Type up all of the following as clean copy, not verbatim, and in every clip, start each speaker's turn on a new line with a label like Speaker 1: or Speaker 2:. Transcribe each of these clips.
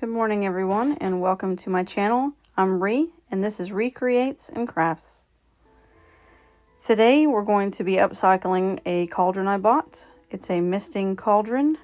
Speaker 1: Good morning everyone and welcome to my channel. I'm Ree and this is Recreates and Crafts. Today we're going to be upcycling a cauldron I bought. It's a misting cauldron.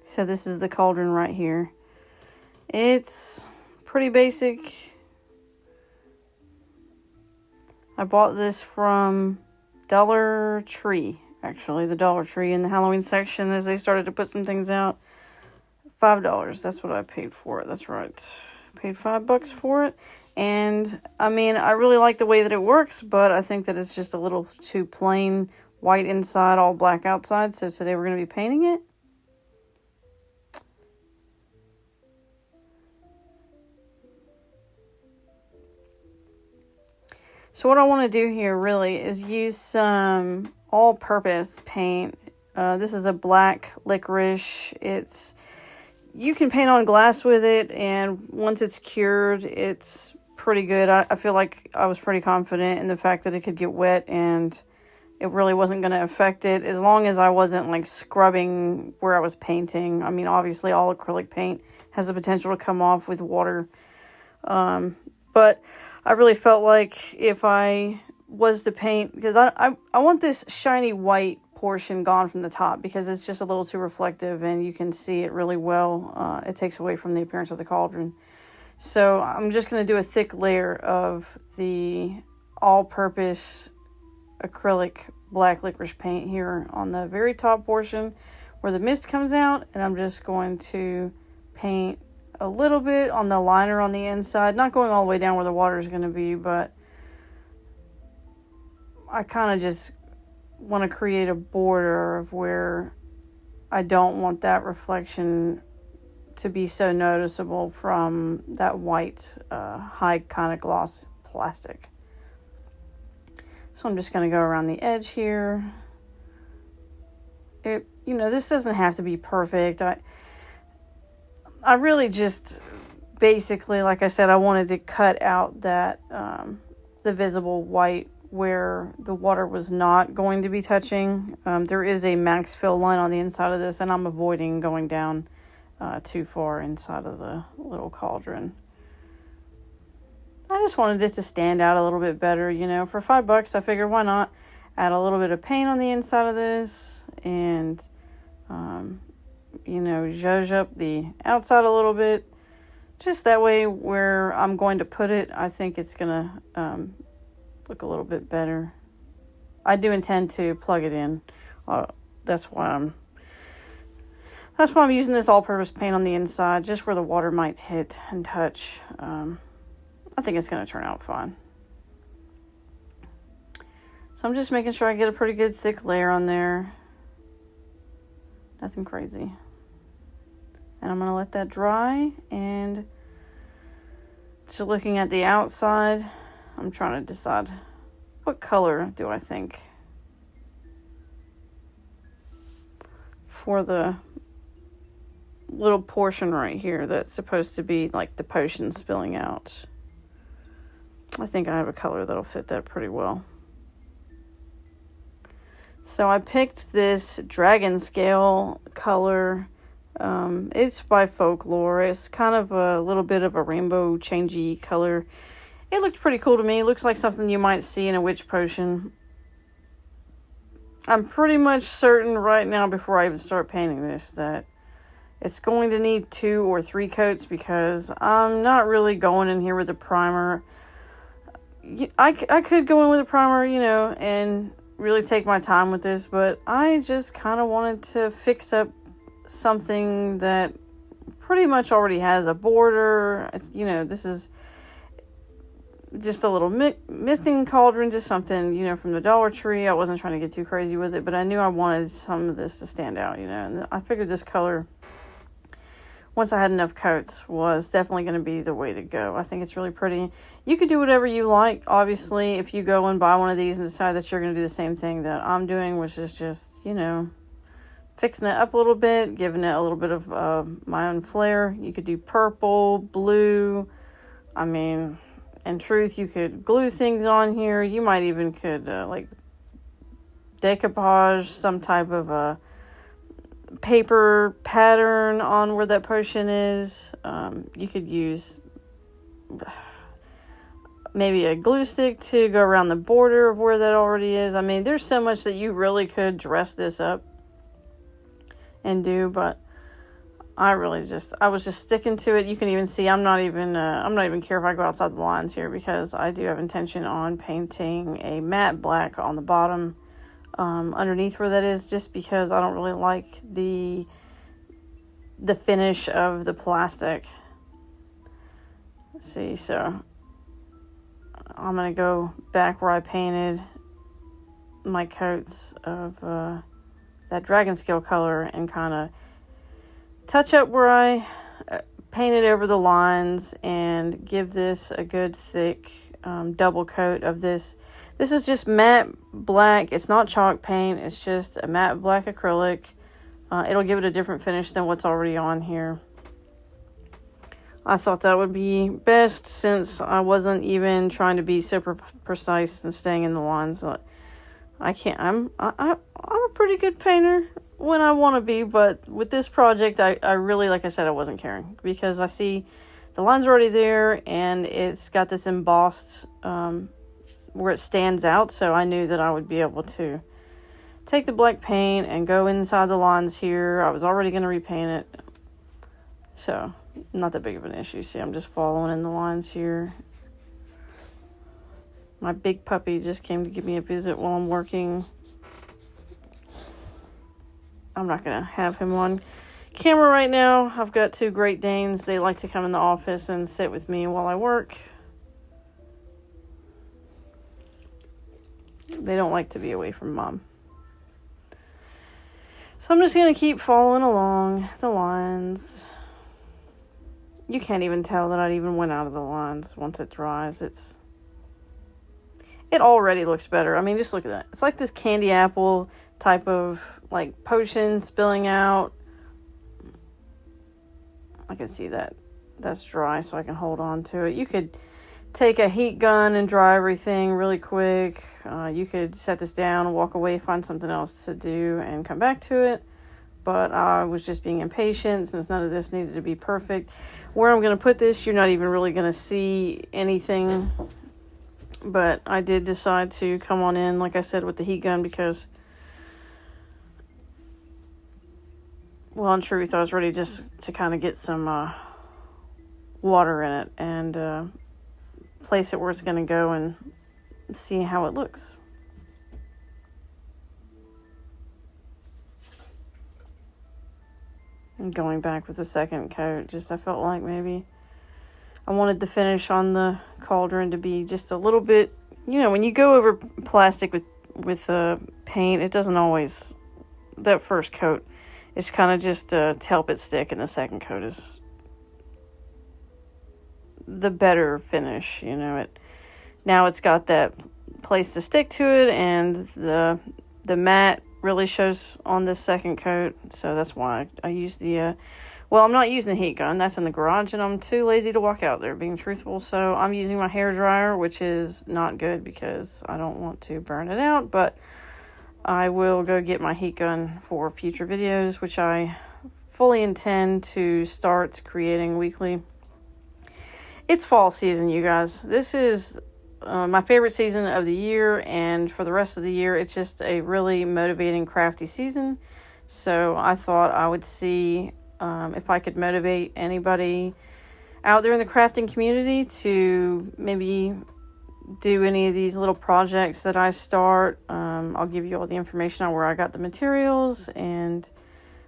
Speaker 1: So this is the cauldron right here. It's pretty basic. I bought this from Dollar Tree. Actually, the Dollar Tree in the Halloween section as they started to put some things out. $5, that's what I paid for it, that's right. Paid $5 for it. And, I mean, I really like the way that it works, but I think that it's just a little too plain, white inside, all black outside. So today we're going to be painting it. So what I want to do here really is use some all-purpose paint. This is a black licorice. You can paint on glass with it, and once it's cured, it's pretty good. I feel like I was pretty confident in the fact that it could get wet and it really wasn't going to affect it as long as I wasn't like scrubbing where I was painting. I mean, obviously all acrylic paint has the potential to come off with water. But I really felt like if I was to paint, because I want this shiny white portion gone from the top because it's just a little too reflective and you can see it really well. It takes away from the appearance of the cauldron. So I'm just going to do a thick layer of the all-purpose acrylic black licorice paint here on the very top portion where the mist comes out, and I'm just going to paint a little bit on the liner on the inside, not going all the way down where the water is going to be, but I kind of just want to create a border of where I don't want that reflection to be so noticeable from that white high kind of gloss plastic. So I'm just going to go around the edge here. This doesn't have to be perfect. I really just basically, like I said, I wanted to cut out that the visible white where the water was not going to be touching. There is a max fill line on the inside of this, and I'm avoiding going down too far inside of the little cauldron. I just wanted it to stand out a little bit better, For $5, I figured why not add a little bit of paint on the inside of this and, zhuzh up the outside a little bit. Just that way where I'm going to put it, I think it's going to look a little bit better. I do intend to plug it in. That's why I'm using this all-purpose paint on the inside, just where the water might hit and touch. I think it's going to turn out fine. So I'm just making sure I get a pretty good thick layer on there. Nothing crazy. And I'm going to let that dry, and just looking at the outside, I'm trying to decide what color do I think for the little portion right here that's supposed to be like the potion spilling out. I think I have a color that'll fit that pretty well. So I picked this dragon scale color. It's by Folklore. It's kind of a little bit of a rainbow changey color. It looked pretty cool to me. It looks like something you might see in a witch potion. I'm pretty much certain right now, before I even start painting this, that it's going to need 2 or 3 coats because I'm not really going in here with a primer. I could go in with a primer, and really take my time with this, but I just kind of wanted to fix up something that pretty much already has a border. This is just a little misting cauldron, just something, from the Dollar Tree. I wasn't trying to get too crazy with it, but I knew I wanted some of this to stand out, and I figured this color, once I had enough coats, was definitely going to be the way to go. I think it's really pretty. You could do whatever you like. Obviously, if you go and buy one of these and decide that you're going to do the same thing that I'm doing, which is just, fixing it up a little bit, giving it a little bit of my own flair. You could do purple, blue. I mean, in truth, you could glue things on here. You might even could, decoupage some type of paper pattern on where that potion is. You could use maybe a glue stick to go around the border of where that already is. I mean, there's so much that you really could dress this up and do, but I was just sticking to it. You can even see I'm not even care if I go outside the lines here, because I do have intention on painting a matte black on the bottom underneath where that is, just because I don't really like the finish of the plastic. Let's see, so I'm going to go back where I painted my coats of that dragon scale color and kind of touch up where I painted over the lines and give this a good thick double coat of this. This is just matte black. It's not chalk paint. It's just a matte black acrylic. It'll give it a different finish than what's already on here. I thought that would be best, since I wasn't even trying to be super precise and staying in the lines. I can't. I'm a pretty good painter when I want to be, but with this project, I really, like I said, I wasn't caring, because I see the lines are already there and it's got this embossed where it stands out. So I knew that I would be able to take the black paint and go inside the lines here. I was already going to repaint it, so not that big of an issue. See, I'm just following in the lines here. My big puppy just came to give me a visit while I'm working. I'm not going to have him on camera right now. I've got 2 Great Danes. They like to come in the office and sit with me while I work. They don't like to be away from mom. So I'm just going to keep following along the lines. You can't even tell that I even went out of the lines once it dries. It already looks better. I mean, just look at that. It's like this candy apple type of like potion spilling out. I can see that that's dry, so I can hold on to it. You could take a heat gun and dry everything really quick. You could set this down, walk away, find something else to do, and come back to it. But I was just being impatient, since none of this needed to be perfect. Where I'm going to put this, you're not even really going to see anything. But I did decide to come on in, like I said, with the heat gun, because, well, in truth, I was ready just to kind of get some water in it and place it where it's going to go and see how it looks. And going back with the second coat, just I felt like maybe I wanted the finish on the cauldron to be just a little bit, when you go over plastic with paint, it doesn't always, that first coat is kind of just to help it stick, and the second coat is the better finish. Now it's got that place to stick to it, and the matte really shows on this second coat. So that's why I use the I'm not using the heat gun. That's in the garage, and I'm too lazy to walk out there, being truthful. So I'm using my hair dryer, which is not good because I don't want to burn it out, but I will go get my heat gun for future videos, which I fully intend to start creating weekly. It's fall season, you guys. This is my favorite season of the year, and for the rest of the year, it's just a really motivating, crafty season. So I thought I would see if I could motivate anybody out there in the crafting community to maybe do any of these little projects that I start. I'll give you all the information on where I got the materials and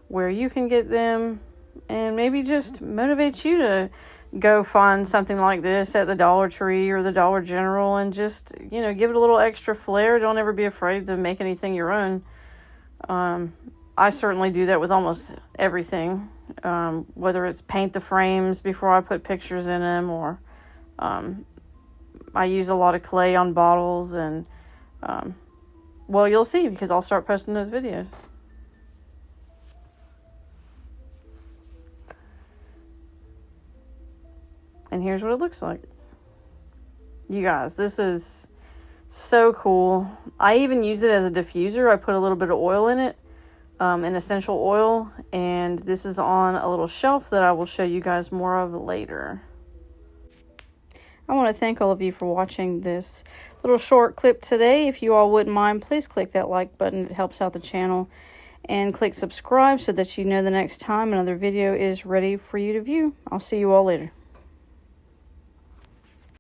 Speaker 1: where you can get them, and maybe just motivate you to go find something like this at the Dollar Tree or the Dollar General and just, give it a little extra flair. Don't ever be afraid to make anything your own. I certainly do that with almost everything, whether it's paint the frames before I put pictures in them, or I use a lot of clay on bottles, and you'll see, because I'll start posting those videos. And here's what it looks like. You guys, this is so cool. I even use it as a diffuser. I put a little bit of oil in it. an essential oil, and this is on a little shelf that I will show you guys more of later. I want to thank all of you for watching this little short clip today. If you all wouldn't mind, please click that like button. It helps out the channel. And click subscribe so that you know the next time another video is ready for you to view. I'll see you all later.